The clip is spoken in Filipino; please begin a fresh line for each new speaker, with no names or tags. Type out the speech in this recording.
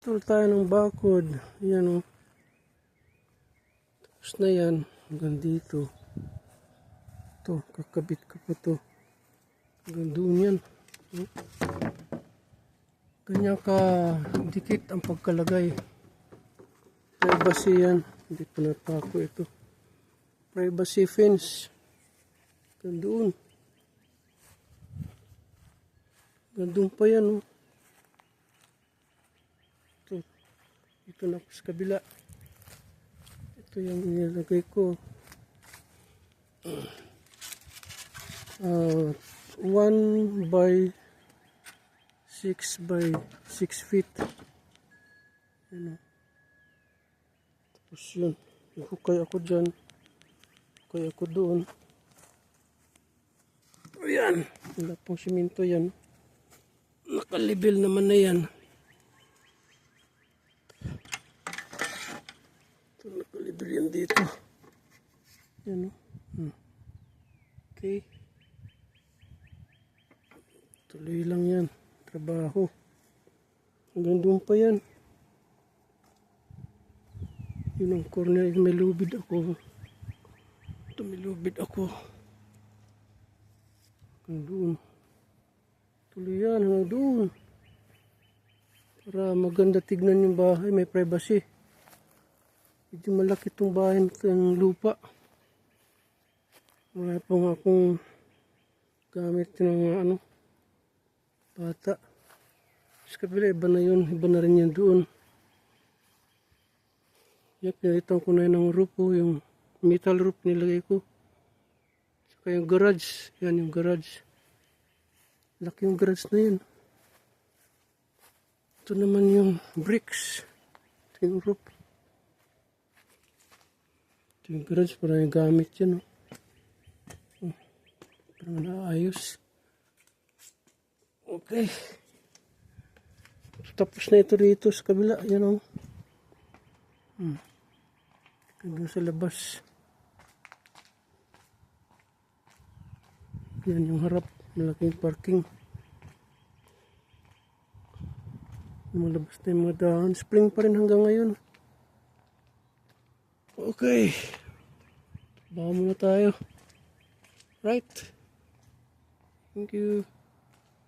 Tuloy tayo ng bakod. Yan o. Tapos na yan. Hanggang dito. Ito, kakabit ko pa to. Hanggang doon yan. Ganyan ka dikit ang pagkalagay. Privacy yan. Hindi pa natako ito. Privacy fence. Hanggang doon. Hanggang doon pa yan o. Ito na sa kabila. Ito yung inilagay ko. 1 by 6 by 6 feet. Ano. Tapos yun. Hukay ako dyan. Hukay ako doon. Ayan. Wala pong simento yan. Nakalibel naman na yan. Nakalibel yan dito. Yan o. Okay. Tuloy lang yan. Trabaho. Hanggang doon pa yan. Yun ang corner. May lubid ako. Ito may lubid ako. Hanggang doon. Tuloy yan. Hanggang doon. Para maganda tignan yung bahay. May privacy. Medyo malaki itong bahay ng lupa. Wala pa nga akong gamit ng bata. Sa kabila, iba na yun. Iba na rin yan doon. Yan, pinalitan ko na yun ng roof. Yung metal roof nilagay ko. Saka yung garage. Yan yung garage. Laki yung garage na yun. Ito naman yung bricks. Ito yung roof. Ito yung garage. Parang yung gamit yan. Parang naayos. Okay. Tapos na ito rito sa kabila. Yan o. Doon sa labas. Yan yung harap. Malaking parking. Malabas na yung mga dahon. Spring pa rin hanggang ngayon. Okay. Bawa muna tayo. Right. Thank you.